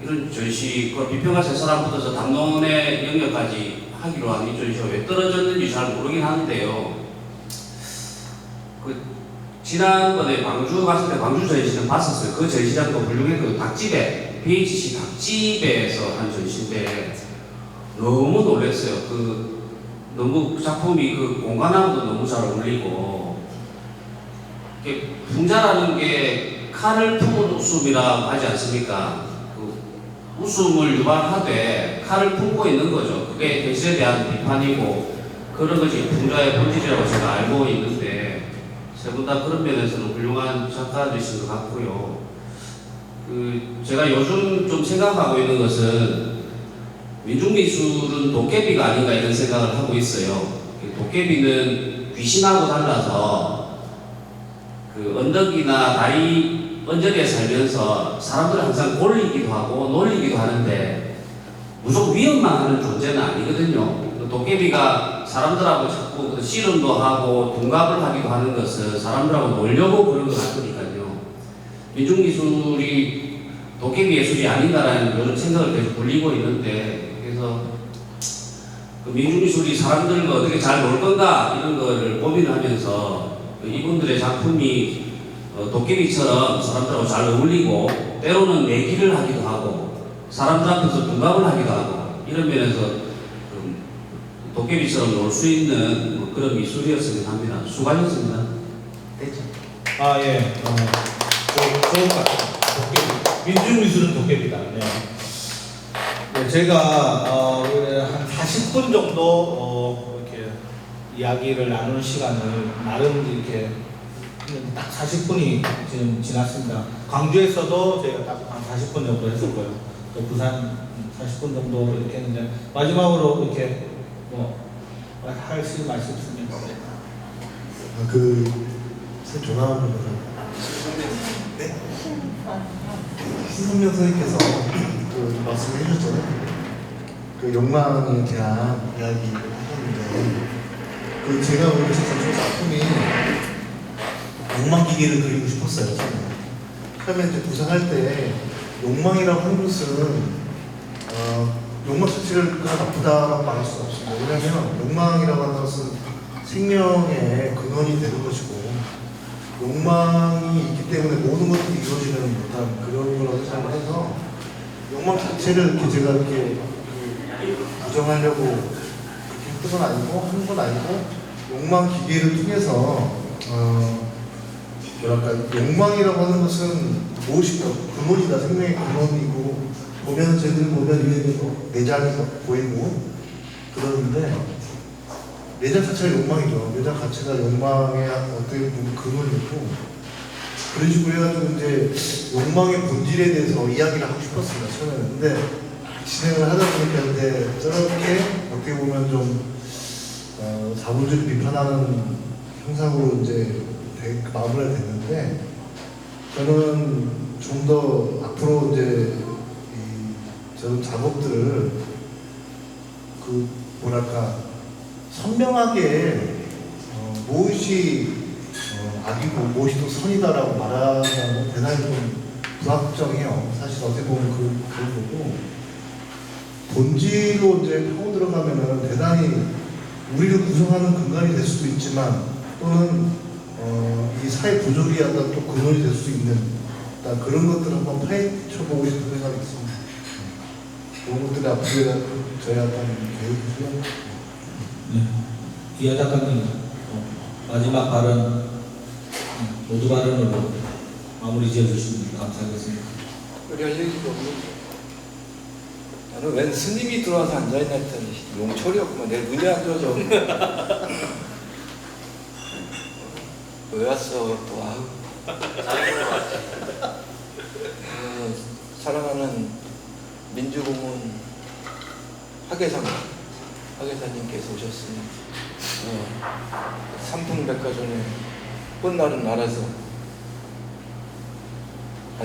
이런 전시 그 비평가 세 사람 붙어서 담론의 영역까지 하기로 한 이 전시가 왜 떨어졌는지 잘 모르긴 하는데요. 그 지난번에 광주 갔을 때 광주 전시는 봤었어요. 그 전시장도 훌륭했고 닭집에 BHC 닭집에서 한 전시인데 너무 놀랐어요. 그 너무 작품이 그 공간하고도 너무 잘 어울리고 이게 풍자라는 게 칼을 품은 웃음이라고 하지 않습니까? 웃음을 유발하되 칼을 품고 있는 거죠. 그게 대시에 대한 비판이고 그런 것이 풍자의 본질이라고 제가 알고 있는데 세 분 다 그런 면에서는 훌륭한 작가들이신 것 같고요. 제가 요즘 좀 생각하고 있는 것은 민중미술은 도깨비가 아닌가 이런 생각을 하고 있어요. 도깨비는 귀신하고 달라서 그 언덕이나 다리 언저리에 살면서 사람들을 항상 골리기도 하고 놀리기도 하는데 무조건 위험만 하는 존재는 아니거든요. 도깨비가 사람들하고 자꾸 씨름도 하고 둔갑을 하기도 하는 것은 사람들하고 놀려고 그런 것 같으니까요. 민중미술이 도깨비 예술이 아닌가라는 그런 생각을 계속 돌리고 있는데, 그래서 그 민중미술이 사람들과 어떻게 잘 놀 건가 이런 거를 고민하면서 이분들의 작품이 도깨비처럼 사람들하고 잘 어울리고 때로는 내기를 하기도 하고 사람들 앞에서 둔갑을 하기도 하고 이런 면에서 좀 도깨비처럼 놀 수 있는 뭐 그런 미술이었으면 합니다. 수고하셨습니다. 됐죠. 아, 예. 좋은 것 같아요. 도깨비. 민중미술은 도깨비다. 네. 네, 제가 한 40분 정도 이렇게 이야기를 나누는 시간을 나름 이렇게 딱 40분이 지금 지났습니다. 광주에서도 저희가 딱 한 40분 정도 했었고요. 또 부산 40분 정도 이렇게 했는데 마지막으로 이렇게 뭐 하실 말씀 있으면 전화 한번 네? 신선명 선생님께서 말씀을 해주셨잖아요. 욕망에 대한 이야기를 하셨는데 제가 오늘 제 작품이 욕망 기계를 그리고 싶었어요. 처음에 이제 구상할 때 욕망이라고 하는 것은 욕망 자체를 그냥 나쁘다라고 말할 수가 없습니다. 왜냐하면 욕망이라고 하는 것은 생명의 근원이 되는 것이고 욕망이 있기 때문에 모든 것들이 이루어지는 듯한 그런 거라고 생각을 해서 욕망 자체를 이렇게 제가 이렇게 부정하려고 그렇게 했던 건 아니고 한 건 아니고 욕망 기계를 통해서 뭐랄까 욕망이라고 하는 것은 무엇인가 근원이다. 생명의 근원이고 보면 쟤들 보면 위에 내장이 보이고 그러는데 내장 자체가 욕망이죠. 내장 자체가 욕망의 어떻게 보면 근원이고 그런 식으로 해가지고 이제 욕망의 본질에 대해서 이야기를 하고 싶었습니다. 처음에는. 근데 진행을 하다 보니까 이제 저렇게 어떻게 보면 좀 자본주의 비판하는 형상으로 이제 마무리가 됐는데 저는 좀 더 앞으로 이제 저런 작업들을 뭐랄까 선명하게 무엇이 악이고 무엇이 또 선이다라고 말하자면 대단히 좀 불확정해요. 사실 어떻게 보면 그런 거고 본질로 이제 파고 들어가면은 대단히 우리를 구성하는 근간이 될 수도 있지만 또는 이 사회 부조리에 어떤 또 근원이 될 수 있는 그런 것들을 한번 파헤쳐보고 싶은 생각이 있습니다. 그런 것들이 앞으로 저희 어떤 계획이고요. 네. 이하 작가님 마지막 발언 모두 발언으로 마무리 지어주시면 감사하겠습니다. 우리 할 얘기가 없는데 나는 웬 스님이 들어와서 앉아있나 했더니 용철이었구만. 내가 눈이 안 좋아져. 왜 왔어 또. 아우. 사랑하는 민주공원 하계사님께서 오셨으니 삼풍백화점에 꽃날은 알아서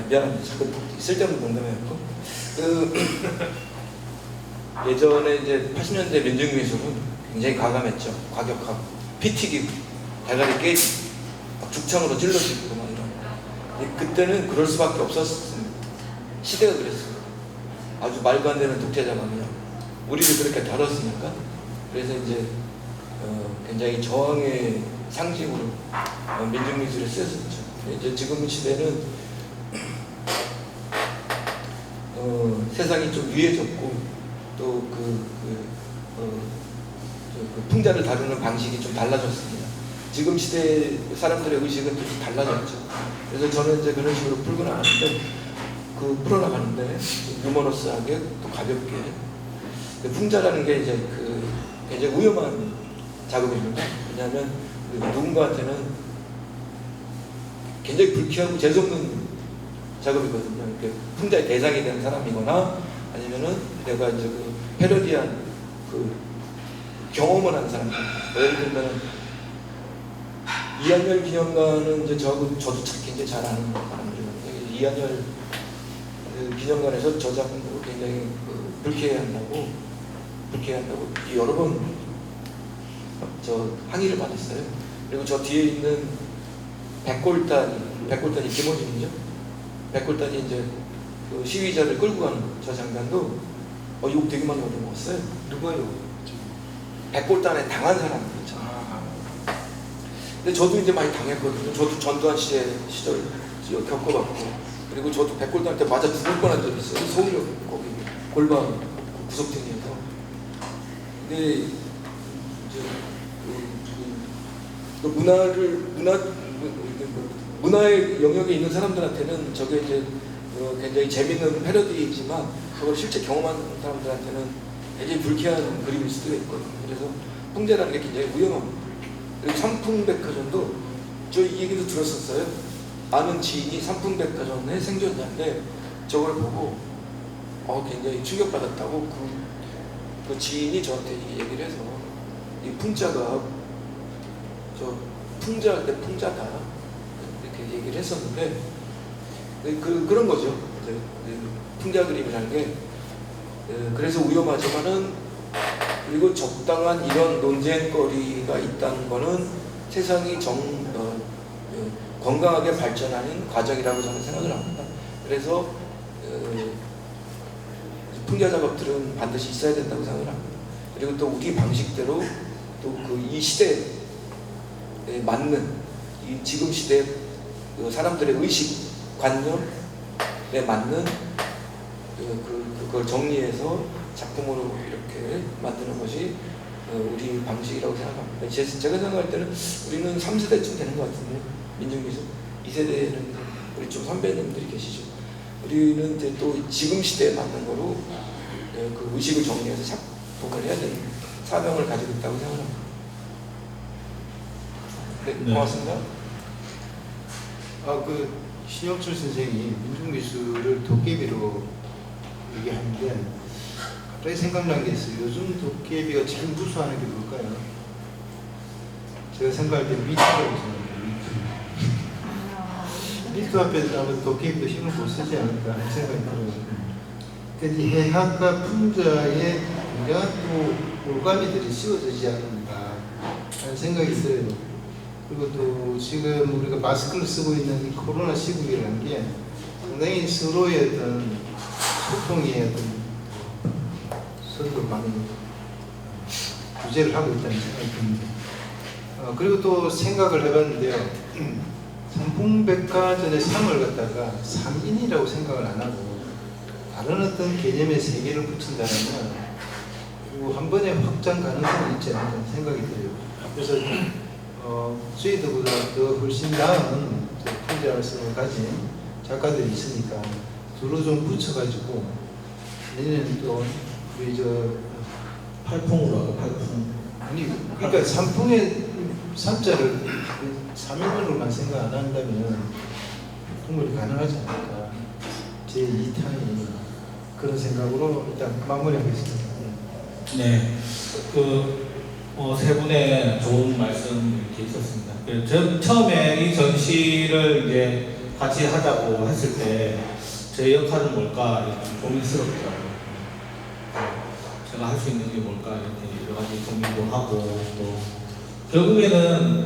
미안합니다. 자꾸 쓸데없는 농담이었고 예전에 이제 80년대 민중미술은 굉장히 과감했죠. 과격하고 피 튀기고 대가리 깨지고 죽창으로 찔러지고 막 이런. 그때는 그럴 수밖에 없었습니다. 시대가 그랬어요. 아주 말도 안 되는 독재자가 그냥 우리를 그렇게 다뤘으니까. 그래서 이제 굉장히 저항의 상징으로 민중미술에 쓰였었죠. 이제 지금 시대는 세상이 좀 유해졌고 또 그 풍자를 다루는 방식이 좀 달라졌습니다. 지금 시대 사람들의 의식은 좀 달라졌죠. 그래서 저는 이제 그런 식으로 풀어나가는데 유머러스하게 또 가볍게. 풍자라는 게 이제 굉장히 위험한 작업입니다. 왜냐하면 누군가한테는 굉장히 불쾌하고 재수없는 작업이거든요. 풍자의 대상이 되는 사람이거나 아니면은 내가 이제 패러디한 경험을 한 사람. 예를 들면 이한열 기념관은 이제 저도 굉장히 잘 아는 사람들이거든요. 이한열 기념관에서 저 작품도 굉장히 불쾌해한다고 여러 번 항의를 받았어요. 그리고 저 뒤에 있는 백골단이 김호준이죠. 백골단이 이제 그 시위자를 끌고 가는 저 장면도 욕 되게 많이 얻어먹었어요. 누가요? 백골단에 당한 사람들 있잖아요. 근데 저도 이제 많이 당했거든요. 저도 전두환 시절 겪어봤고, 그리고 저도 백골단한테 맞아 죽을 뻔한 적이 있어요. 서울역 거기 골반 구석탱이에서. 근데 이제 문화의 영역에 있는 사람들한테는 저게 이제 굉장히 재밌는 패러디이지만 그걸 실제 경험한 사람들한테는 굉장히 불쾌한 그림일 수도 있거든요. 그래서 풍자라는 게 굉장히 위험합니다. 그리고 삼풍백화점도 저 이 얘기도 들었었어요. 아는 지인이 삼풍백화점의 생존자인데 저걸 보고 굉장히 충격받았다고 그 지인이 저한테 얘기를 해서 이 풍자가 저 풍자할 때 풍자다 이렇게 얘기를 했었는데 그런 거죠. 풍자 그림이라는 게 그래서 위험하지만은 그리고 적당한 이런 논쟁거리가 있다는 거는 세상이 건강하게 발전하는 과정이라고 저는 생각을 합니다. 그래서 풍자 작업들은 반드시 있어야 된다고 생각을 합니다. 그리고 또 우리 방식대로 또 이 시대에 맞는 이 지금 시대 사람들의 의식 관념에 맞는 그걸 정리해서 작품으로 이렇게 만드는 것이 우리 방식이라고 생각합니다. 제가 생각할 때는 우리는 3세대쯤 되는 것 같은데, 민중미술 2세대는 우리 좀 선배님들이 계시죠. 우리는 이제 또 지금 시대에 맞는 거로 그 의식을 정리해서 작품을 해야 되는 사명을 가지고 있다고 생각합니다. 네, 고맙습니다. 신영철 선생이 민중미술을 도깨비로 얘기하는데 갑자기 생각난 게 있어요. 요즘 도깨비가 제일 무서워하는 게 뭘까요? 제가 생각할 때 미투라고 생각해요. 미투 앞에 나면 도깨비도 힘을 못 쓰지 않을까 하는 생각이 들어요. 근데 해학과 풍자에 굉장한 또 올가미들이 씌워지지 않는가 하는 생각이 들어요. 그리고 또 지금 우리가 마스크를 쓰고 있는 이 코로나 시국이라는 게 상당히 서로의 어떤 소통의 어떤 서로 많이 규제를 하고 있다는 생각이 듭니다. 그리고 또 생각을 해봤는데요. 삼풍백화점의 3을 갖다가 3인이라고 생각을 안 하고 다른 어떤 개념의 세계를 붙인다면 한 번에 확장 가능성이 있지 않나 생각이 들어요. 그래서 저희들보다 더 훨씬 나은 풍자를 가진 작가들이 있으니까 둘로 좀 붙여가지고 내년에는 또 우리 팔풍으로 하고 팔풍. 아니 그러니까 삼풍의 삼자를 3인으로만 생각 안 한다면 풍물이 가능하지 않을까. 제 2탄이 그런 생각으로 일단 마무리하겠습니다. 네, 세 분의 좋은 말씀 이렇게 있었습니다. 처음에 이 전시를 이제 같이 하자고 했을 때 제 역할은 뭘까 이렇게 고민스럽더라고요. 제가 할 수 있는 게 뭘까 이렇게 여러 가지 고민도 하고 또 결국에는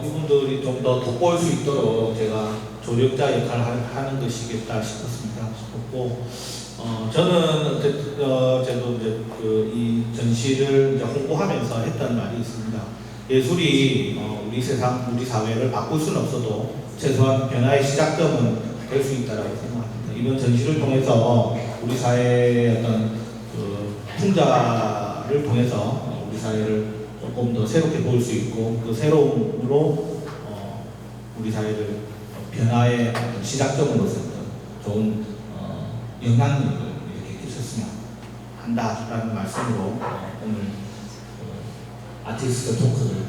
이분들이 좀 더 돋보일 수 있도록 제가 조력자 역할을 하는 것이겠다 싶었습니다. 싶었고 저는 저도 이제 이 전시를 이제 홍보하면서 했던 말이 있습니다. 예술이 우리 세상, 우리 사회를 바꿀 수는 없어도 최소한 변화의 시작점은 될 수 있다라고 생각합니다. 이번 전시를 통해서 우리 사회의 어떤 풍자를 통해서 우리 사회를 조금 더 새롭게 볼 수 있고 그 새로움으로 우리 사회를 변화의 어떤 시작점으로서 좋은 영향력을 이렇게 끼쳤으면 한다라는 말씀으로 오늘 아티스트 토크를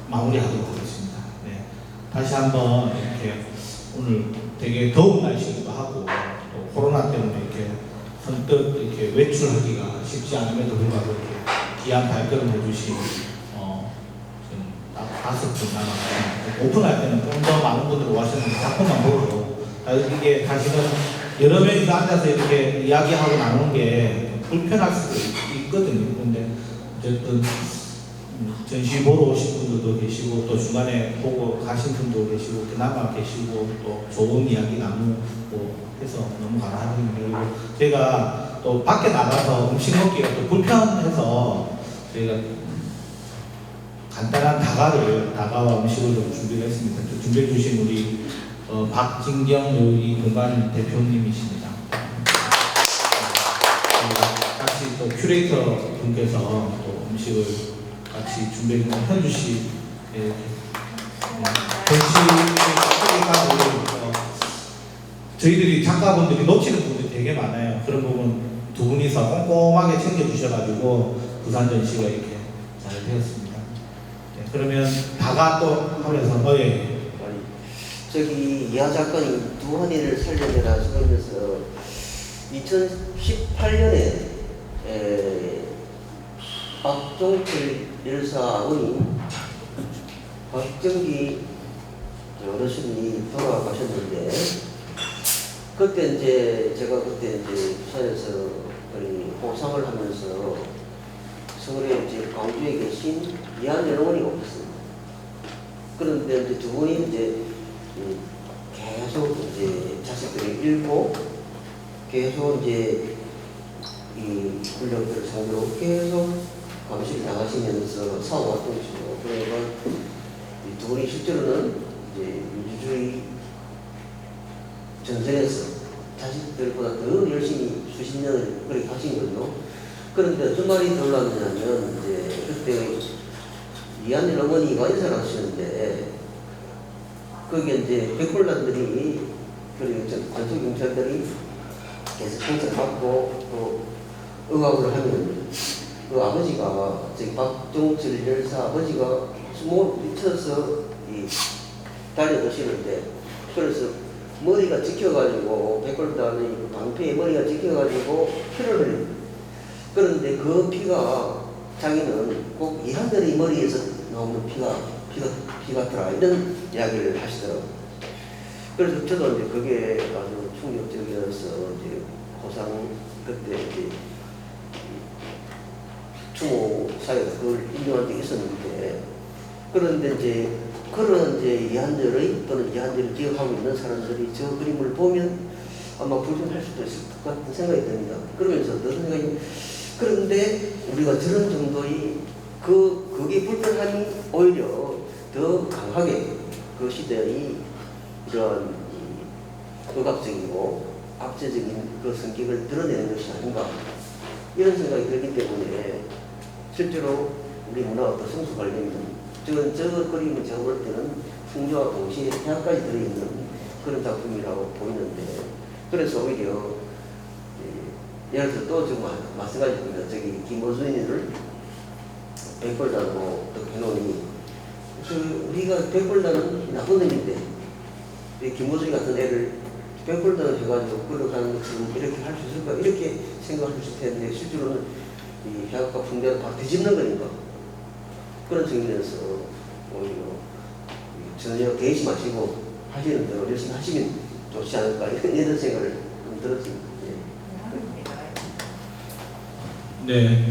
마무리하도록 하겠습니다. 네. 다시 한번 이렇게 오늘 되게 더운 날씨기도 하고 또 코로나 때문에 이렇게 선뜻 이렇게 외출하기가 쉽지 않음에도 불구하고 이렇게 귀한 발걸음 해주신 지금 딱 5분 남았습니다. 오픈할 때는 좀 더 많은 분들이 오셨는데 작품만 보고 이게 사실은 여러 명이서 앉아서 이렇게 이야기하고 나누는 게 불편할 수도 있거든요. 근데 어쨌든 전시 보러 오신 분들도 계시고 또 중간에 보고 가신 분도 계시고 그나마 계시고 또 좋은 이야기 나누고 해서 너무 감사드립니다. 그리고 저희가 또 밖에 나가서 음식 먹기가 또 불편해서 저희가 간단한 다가와 음식을 좀 준비를 했습니다. 또 준비해 주신 우리 박진경 요리 공간 대표님이십니다. 같이 또 큐레이터 분께서 또 음식을 같이 준비해 주신 현주 씨 전시까지 저희들이 작가분들이 놓치는 부분이 되게 많아요. 그런 부분 두 분이서 꼼꼼하게 챙겨주셔가지고 부산 전시가 이렇게 잘 되었습니다. 네, 그러면 다가 또 하면서 예. 아니, 저기 이하 작가님 두 한의를 살려내라 하면서 2018년에 박종철 열사 아버님 박정기 어르신이 돌아가셨는데 그때 이제 제가 그때 이제 부산에서 호상을 하면서 서울에 이제 광주에 계신 이한 여러분이 없었습니다. 그런데 이제 두 분이 이제 계속 이제 자식들이 읽고 계속 이제 이 권력들을 상대로 계속 감시를 나가시면서 싸워왔던 것이죠. 그러니까 이 두 분이 실제로는 이제 민주주의 전선에서 자식들보다 더 열심히 수십 년을 그렇게 하신 거죠. 그런데 어떤 말이 들어왔냐면 이제 그때 이한일 어머니가 인사를 하시는데 거기에 이제 백골단들이 그리고 관소 경찰들이 계속 행사를 받고 또 의학을 하면 그 아버지가 저기 박종철 열사 아버지가 숨을 미쳐서 달려드시는데 그래서 머리가 찍혀가지고 백골단의 방패에 머리가 찍혀가지고 피를 흘립니다. 그런데 그 피가 자기는 꼭 이한들의 머리에서 나오는 피 같더라 이런 이야기를 하시더라고요. 그래서 저도 이제 그게 아주 충격적이어서 이제 호상 그때 이제 추모 사회가 그걸 인정한 적이 있었는데 그런데 이제 그런 이제 이한들의 또는 이한들을 기억하고 있는 사람들이 저 그림을 보면 아마 불편할 수도 있을 것 같은 생각이 듭니다. 그러면서 어떤 생각이 그런데 우리가 저런 정도의 그게 불편함이 오히려 더 강하게 그 시대의 이러한 의학적이고 압제적인 그 성격을 드러내는 것이 아닌가 이런 생각이 들기 때문에 실제로 우리 문화가 더 성숙하려면 저 그림은 제가 볼 때는 풍조와 동시에 태양까지 들어있는 그런 작품이라고 보이는데 그래서 오히려 예를 들어 또 좀 마찬가지입니다. 저기 김어준이를 백골단으로 해놓으니 우리가 백골단은 나쁜 놈인데 김어준이 같은 애를 백골단을 해가지고 끌어가는 것처럼 이렇게 할 수 있을까 이렇게 생각할 수 있을 텐데 실제로는 이 해학과 풍자를 다 뒤집는 거니까 그런 측면에서 오히려 전혀 개의심하시고 하시는 대로 열심히 하시면 좋지 않을까 이런 생각을 좀 들었습니다. 네.